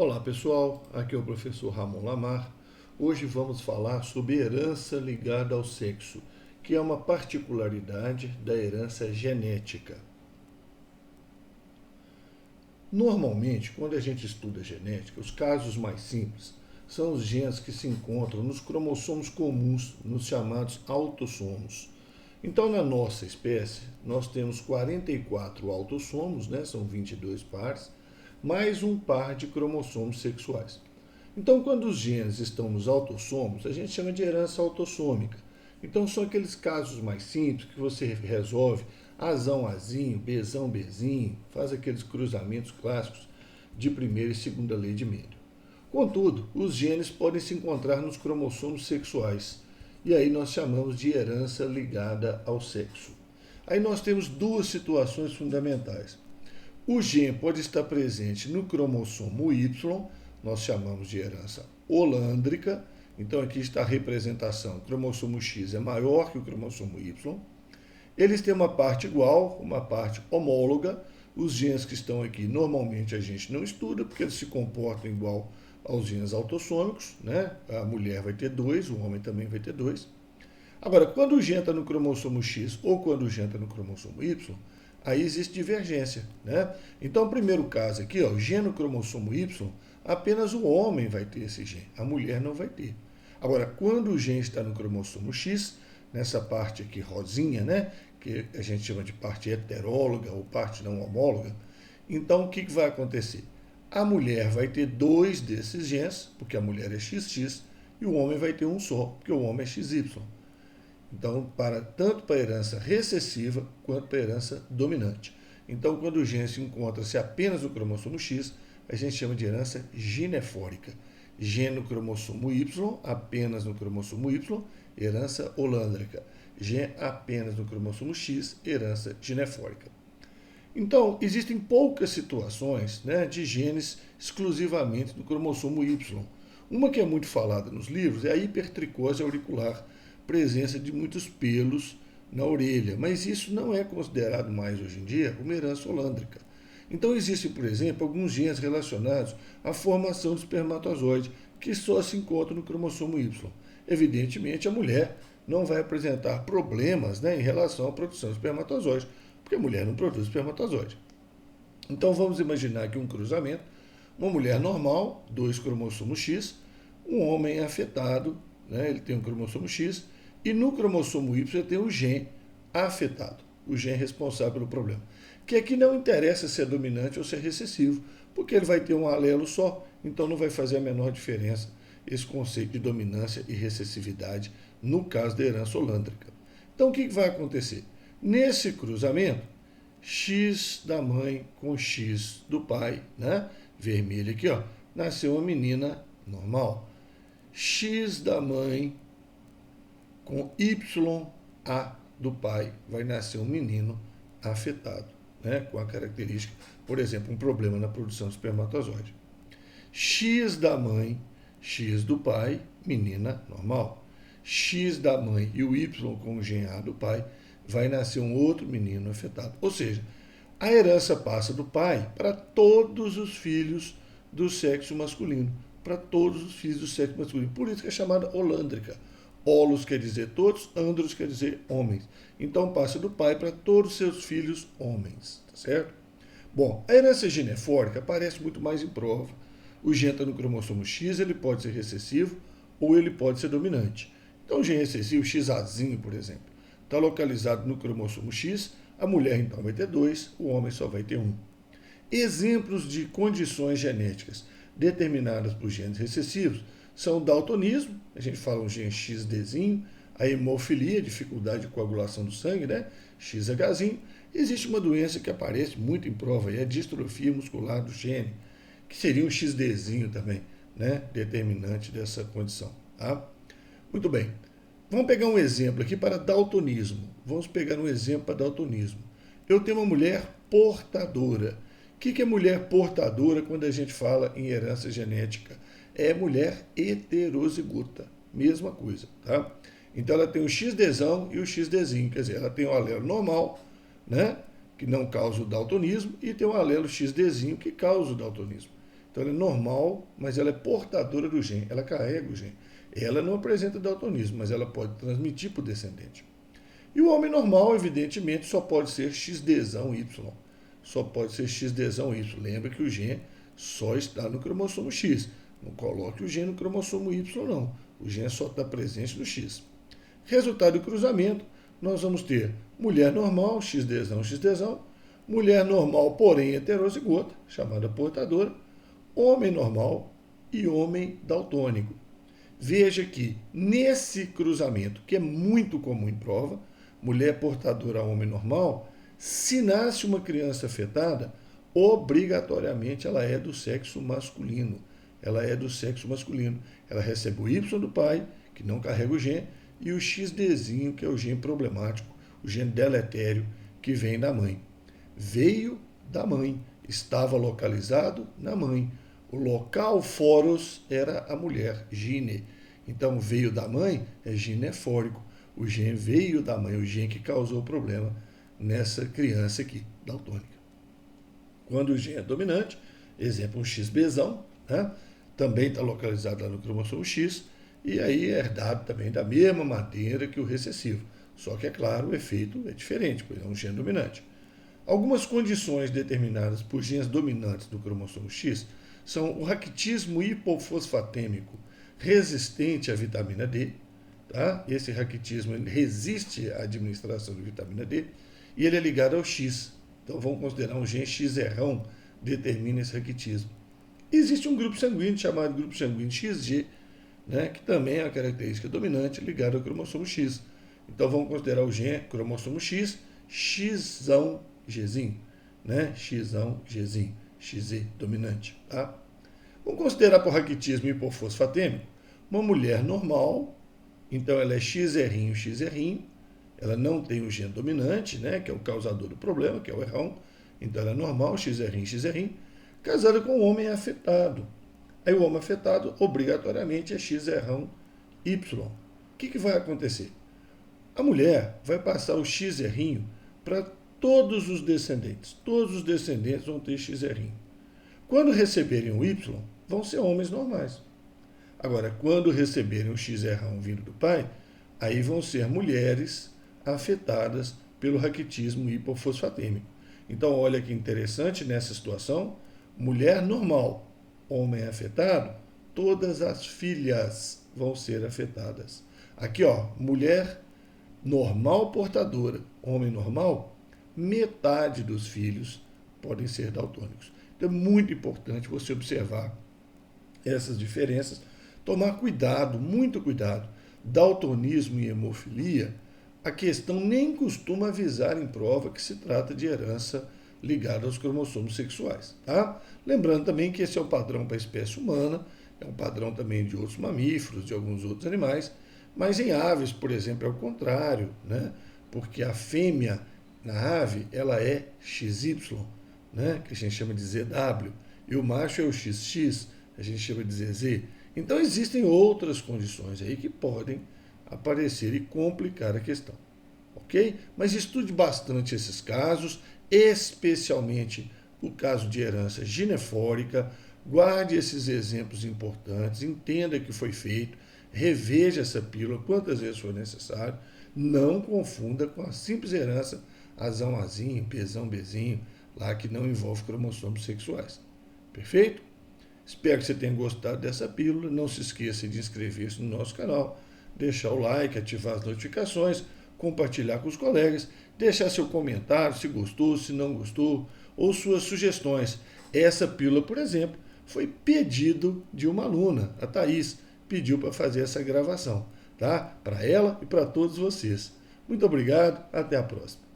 Olá pessoal, aqui é o professor Ramon Lamar. Hoje vamos falar sobre herança ligada ao sexo, que é uma particularidade da herança genética. Normalmente, quando a gente estuda genética, os casos mais simples são os genes que se encontram nos cromossomos comuns, nos chamados autossomos. Então, na nossa espécie, nós temos 44 autossomos, né? São 22 pares, mais um par de cromossomos sexuais. Então, quando os genes estão nos autossomos, a gente chama de herança autossômica. Então, são aqueles casos mais simples que você resolve Azão, Azinho, Bezão, Bezinho, faz aqueles cruzamentos clássicos de primeira e segunda lei de Mendel. Contudo, os genes podem se encontrar nos cromossomos sexuais, e aí nós chamamos de herança ligada ao sexo. Aí nós temos duas situações fundamentais. O gene pode estar presente no cromossomo Y, nós chamamos de herança holândrica. Então aqui está a representação: o cromossomo X é maior que o cromossomo Y. Eles têm uma parte igual, uma parte homóloga. Os genes que estão aqui normalmente a gente não estuda, porque eles se comportam igual aos genes autossômicos, né? A mulher vai ter dois, o homem também vai ter dois. Agora, quando o gene está no cromossomo X ou quando o gene está no cromossomo Y, aí existe divergência, né? Então, o primeiro caso aqui, ó, o gene no cromossomo Y, apenas o homem vai ter esse gene, a mulher não vai ter. Agora, quando o gene está no cromossomo X, nessa parte aqui rosinha, né, que a gente chama de parte heteróloga ou parte não homóloga, então o que vai acontecer? A mulher vai ter dois desses genes, porque a mulher é XX, e o homem vai ter um só, porque o homem é XY. Então, tanto para a herança recessiva quanto para a herança dominante. Então, quando o gene se encontra-se apenas no cromossomo X, a gente chama de herança ginefórica. Gene no cromossomo Y, apenas no cromossomo Y, herança holândrica. Gene apenas no cromossomo X, herança ginefórica. Então, existem poucas situações, né, de genes exclusivamente no cromossomo Y. Uma que é muito falada nos livros é a hipertricose auricular, presença de muitos pelos na orelha, mas isso não é considerado mais hoje em dia uma herança holândrica. Então existem, por exemplo, alguns genes relacionados à formação do espermatozoide que só se encontram no cromossomo Y. Evidentemente, a mulher não vai apresentar problemas, né, em relação à produção de espermatozoide, porque a mulher não produz espermatozoide. Então vamos imaginar aqui um cruzamento: uma mulher normal, dois cromossomos X, um homem afetado, né, ele tem um cromossomo X, e no cromossomo Y tem o gene afetado, o gene responsável pelo problema. Que aqui não interessa se é dominante ou se é recessivo, porque ele vai ter um alelo só, então não vai fazer a menor diferença esse conceito de dominância e recessividade no caso da herança holândrica. Então o que vai acontecer? Nesse cruzamento, X da mãe com X do pai, né? Vermelho aqui, ó, nasceu uma menina normal. X da mãe com YA do pai vai nascer um menino afetado, né? Com a característica, por exemplo, um problema na produção de espermatozoide. X da mãe, X do pai, menina normal. X da mãe e o Y com o gene A do pai vai nascer um outro menino afetado. Ou seja, a herança passa do pai para todos os filhos do sexo masculino. Para todos os filhos do sexo masculino. Por isso que é chamada holândrica. Holos quer dizer todos, andros quer dizer homens. Então passa do pai para todos os seus filhos homens. Tá certo? Bom, a herança ginefórica aparece muito mais em prova. O gene está no cromossomo X, ele pode ser recessivo ou ele pode ser dominante. Então o gene recessivo, XAzinho, por exemplo, está localizado no cromossomo X, a mulher então vai ter dois, o homem só vai ter um. Exemplos de condições genéticas determinadas por genes recessivos são o daltonismo, a gente fala um gene XDzinho, a hemofilia, dificuldade de coagulação do sangue, né? XHzinho. Existe uma doença que aparece muito em prova, é a distrofia muscular do gene, que seria um XDzinho também, né? Determinante dessa condição. Tá? Muito bem. Vamos pegar um exemplo aqui para daltonismo. Vamos pegar um exemplo para daltonismo. Eu tenho uma mulher portadora. O que é mulher portadora quando a gente fala em herança genética? É mulher heterozigota. Mesma coisa, tá? Então ela tem o XDzão e o XDzinho. Quer dizer, ela tem o alelo normal, né? Que não causa o daltonismo, e tem o alelo XDzinho que causa o daltonismo. Então ela é normal, mas ela é portadora do gene, ela carrega o gene. Ela não apresenta daltonismo, mas ela pode transmitir para o descendente. E o homem normal, evidentemente, só pode ser XDzão Y. Só pode ser XDzão Y. Lembra que o gene só está no cromossomo X. Não coloque o gene no cromossomo Y, não. O gene só está presente no X. Resultado do cruzamento, nós vamos ter mulher normal, XDzão, XDzão, mulher normal, porém heterozigota, chamada portadora, homem normal e homem daltônico. Veja que nesse cruzamento, que é muito comum em prova, mulher portadora, homem normal, se nasce uma criança afetada, obrigatoriamente ela é do sexo masculino. Ela é do sexo masculino. Ela recebe o Y do pai, que não carrega o gene, e o XDzinho, que é o gene problemático, o gene deletério, que vem da mãe. Veio da mãe, estava localizado na mãe. O local foros era a mulher, gine. Então, veio da mãe é ginefórico. O gene veio da mãe, o gene que causou o problema nessa criança aqui, daltônica. Quando o gene é dominante, exemplo, um XBzão, né? Também está localizado lá no cromossomo X, e aí é herdado também da mesma maneira que o recessivo. Só que, é claro, o efeito é diferente, pois é um gene dominante. Algumas condições determinadas por genes dominantes do cromossomo X são o raquitismo hipofosfatêmico resistente à vitamina D. Tá? Esse raquitismo resiste à administração de vitamina D e ele é ligado ao X. Então vamos considerar um gene X errão determina esse raquitismo. Existe um grupo sanguíneo chamado grupo sanguíneo XG, né, que também é uma característica dominante ligada ao cromossomo X. Então vamos considerar o gene cromossomo X, Xão Gzinho, né? Xão Gzinho, XZ dominante. Tá? Vamos considerar por raquitismo hipofosfatêmico uma mulher normal, então ela é XRinho, XRinho, ela não tem o gene dominante, né, que é o causador do problema, que é o errão, então ela é normal, XRinho, XRinho, casada com um homem afetado. Aí o homem afetado, obrigatoriamente, é XRão Y. O que vai acontecer? A mulher vai passar o XRinho para todos os descendentes. Todos os descendentes vão ter XRinho. Quando receberem o Y, vão ser homens normais. Agora, quando receberem o XRão vindo do pai, aí vão ser mulheres afetadas pelo raquitismo hipofosfatêmico. Então, olha que interessante nessa situação, mulher normal, homem afetado, todas as filhas vão ser afetadas. Aqui, ó, mulher normal portadora, homem normal, metade dos filhos podem ser daltônicos. Então é muito importante você observar essas diferenças, tomar cuidado, muito cuidado. Daltonismo e hemofilia, a questão nem costuma avisar em prova que se trata de herança ligada aos cromossomos sexuais. Tá? Lembrando também que esse é o padrão para a espécie humana, é um padrão também de outros mamíferos, de alguns outros animais, mas em aves, por exemplo, é o contrário, né? Porque a fêmea na ave ela é XY, né? Que a gente chama de ZW, e o macho é o XX, a gente chama de ZZ. Então existem outras condições aí que podem aparecer e complicar a questão, ok? Mas estude bastante esses casos, especialmente o caso de herança ginefórica, guarde esses exemplos importantes, entenda que foi feito, reveja essa pílula quantas vezes for necessário, não confunda com a simples herança Azão Azinho, Bzão Bzinho, lá que não envolve cromossomos sexuais. Perfeito? Espero que você tenha gostado dessa pílula, não se esqueça de inscrever-se no nosso canal, deixar o like, ativar as notificações, compartilhar com os colegas, deixar seu comentário, se gostou, se não gostou, ou suas sugestões. Essa pílula, por exemplo, foi pedido de uma aluna, a Thaís, pediu para fazer essa gravação, tá? Para ela e para todos vocês. Muito obrigado, até a próxima.